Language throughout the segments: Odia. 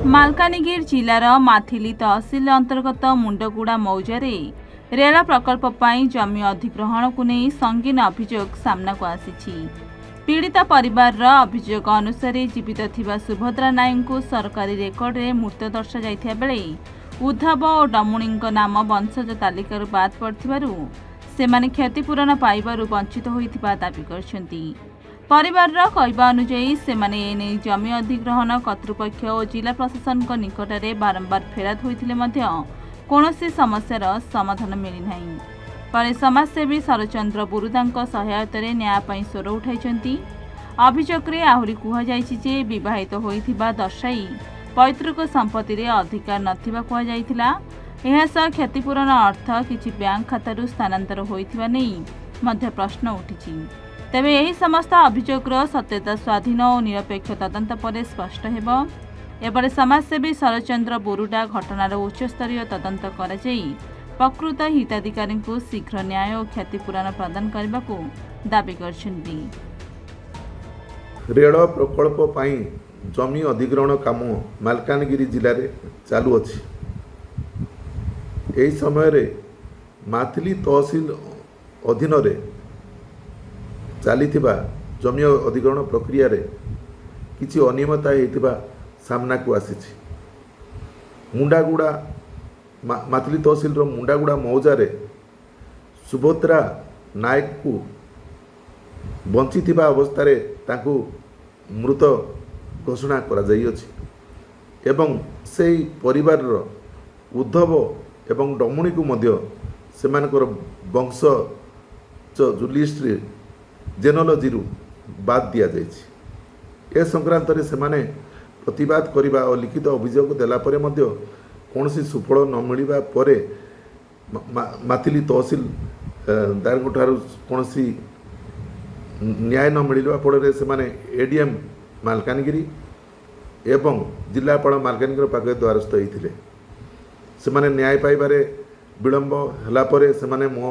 ମାଲକାନଗିରି ଜିଲ୍ଲାର ମାଥିଲି ତହସିଲ ଅନ୍ତର୍ଗତ ମୁଣ୍ଡଗୁଡ଼ା ମୌଜାରେ ରେଳ ପ୍ରକଳ୍ପ ପାଇଁ ଜମି ଅଧିଗ୍ରହଣକୁ ନେଇ ସଙ୍ଗୀନ ଅଭିଯୋଗ ସାମ୍ନାକୁ ଆସିଛି। ପୀଡ଼ିତ ପରିବାରର ଅଭିଯୋଗ ଅନୁସାରେ ଜୀବିତ ଥିବା ସୁଭଦ୍ରା ନାୟକଙ୍କୁ ସରକାରୀ ରେକର୍ଡରେ ମୃତ ଦର୍ଶାଯାଇଥିବା ବେଳେ ଉଦ୍ଧବ ଓ ଡମୁଣିଙ୍କ ନାମ ବଂଶଜ ତାଲିକାରୁ ବାଦ୍ ପଡ଼ିଥିବାରୁ ସେମାନେ କ୍ଷତିପୂରଣ ପାଇବାରୁ ବଞ୍ଚିତ ହୋଇଥିବା ଦାବି କରିଛନ୍ତି। ପରିବାରର କହିବା ଅନୁଯାୟୀ ସେମାନେ ଏନେଇ ଜମି ଅଧିଗ୍ରହଣ କର୍ତ୍ତୃପକ୍ଷ ଓ ଜିଲ୍ଲା ପ୍ରଶାସନଙ୍କ ନିକଟରେ ବାରମ୍ବାର ଫେରାଦ ହୋଇଥିଲେ ମଧ୍ୟ କୌଣସି ସମସ୍ୟାର ସମାଧାନ ମିଳିନାହିଁ। ପରେ ସମାଜସେବୀ ଶରଚନ୍ଦ୍ର ବୁରୁଦାଙ୍କ ସହାୟତାରେ ନ୍ୟାୟ ପାଇଁ ସ୍ୱର ଉଠାଇଛନ୍ତି। ଅଭିଯୋଗରେ ଆହୁରି କୁହାଯାଇଛି ଯେ ବିବାହିତ ହୋଇଥିବା ଦର୍ଶାଇ ପୈତୃକ ସମ୍ପତ୍ତିରେ ଅଧିକାର ନଥିବା କୁହାଯାଇଥିଲା। ଏହାସହ କ୍ଷତିପୂରଣ ଅର୍ଥ କିଛି ବ୍ୟାଙ୍କ ଖାତାରୁ ସ୍ଥାନାନ୍ତର ହୋଇଥିବା ନେଇ ମଧ୍ୟ ପ୍ରଶ୍ନ ଉଠିଛି। ତେବେ ଏହି ସମସ୍ତ ଅଭିଯୋଗର ସତ୍ୟତା ସ୍ୱାଧୀନ ଓ ନିରପେକ୍ଷ ତଦନ୍ତ ପରେ ସ୍ପଷ୍ଟ ହେବ। ଏପରି ସମାଜସେବୀ ଶରଚନ୍ଦ୍ର ବୁରୁଡା ଘଟଣାର ଉଚ୍ଚସ୍ତରୀୟ ତଦନ୍ତ କରାଯାଇ ପ୍ରକୃତ ହିତାଧିକାରୀଙ୍କୁ ଶୀଘ୍ର ନ୍ୟାୟ ଓ କ୍ଷତିପୂରଣ ପ୍ରଦାନ କରିବାକୁ ଦାବି କରିଛନ୍ତି। ରେଳ ପ୍ରକଳ୍ପ ପାଇଁ ଜମି ଅଧିଗ୍ରହଣ କାମ ମାଲକାନଗିରି ଜିଲ୍ଲାରେ ଚାଲୁଅଛି। ଏହି ସମୟରେ ମାଥିଲି ତହସିଲ ଅଧୀନରେ ଚାଲିଥିବା ଜମି ଅଧିଗ୍ରହଣ ପ୍ରକ୍ରିୟାରେ କିଛି ଅନିୟମିତତା ହୋଇଥିବା ସାମ୍ନାକୁ ଆସିଛି। ମୁଣ୍ଡାଗୁଡ଼ା ମାଥିଲି ତହସିଲର ମୁଣ୍ଡାଗୁଡ଼ା ମୌଜାରେ ସୁଭଦ୍ରା ନାୟକଙ୍କୁ ବଞ୍ଚିଥିବା ଅବସ୍ଥାରେ ତାଙ୍କୁ ମୃତ ଘୋଷଣା କରାଯାଇଅଛି ଏବଂ ସେହି ପରିବାରର ଉଦ୍ଧବ ଏବଂ ଡମୁଣିକୁ ମଧ୍ୟ ସେମାନଙ୍କର ବଂଶଜ ଲିଷ୍ଟରେ ଜେନୋଲୋଜିରୁ ବାଦ୍ ଦିଆଯାଇଛି। ଏ ସଂକ୍ରାନ୍ତରେ ସେମାନେ ପ୍ରତିବାଦ କରିବା ଓ ଲିଖିତ ଅଭିଯୋଗ ଦେଲା ପରେ ମଧ୍ୟ କୌଣସି ସୁଫଳ ନ ମିଳିବା ପରେ ମାଥିଲି ତହସିଲ ଦାରଙ୍କଠାରୁ କୌଣସି ନ୍ୟାୟ ନ ମିଳିବା ଫଳରେ ସେମାନେ ଏଡିଏମ୍ ମାଲକାନଗିରି ଏବଂ ଜିଲ୍ଲାପାଳ ମାଲକାନଗିରି ପାଖରେ ଦ୍ୱାରସ୍ଥ ହୋଇଥିଲେ। ସେମାନେ ନ୍ୟାୟ ପାଇବାରେ ବିଳମ୍ବ ହେଲା ପରେ ସେମାନେ ମୋ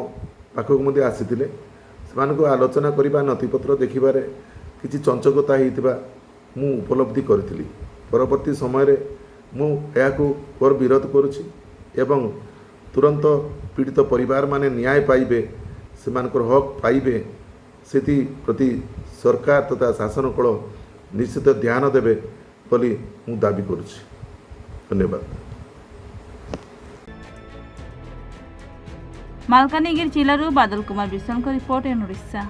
ପାଖକୁ ମଧ୍ୟ ଆସିଥିଲେ। ସେମାନଙ୍କୁ ଆଲୋଚନା କରିବା ନଥିପତ୍ର ଦେଖିବାରେ କିଛି ଚଞ୍ଚକତା ହୋଇଥିବା ମୁଁ ଉପଲବ୍ଧି କରିଥିଲି। ପରବର୍ତ୍ତୀ ସମୟରେ ମୁଁ ଏହାକୁ ବିରୋଧ କରୁଛି ଏବଂ ତୁରନ୍ତ ପୀଡ଼ିତ ପରିବାରମାନେ ନ୍ୟାୟ ପାଇବେ, ସେମାନଙ୍କର ହକ୍ ପାଇବେ, ସେଥିପ୍ରତି ସରକାର ତଥା ଶାସନ କଳ ନିଶ୍ଚିତ ଧ୍ୟାନ ଦେବେ ବୋଲି ମୁଁ ଦାବି କରୁଛି। ଧନ୍ୟବାଦ। ମାଲକାନଗିରି ଜିଲ୍ଲାରୁ ବାଦଲ କୁମାର ବିଶ୍ୱାଳଙ୍କ ରିପୋର୍ଟ, ଓଡ଼ିଶା।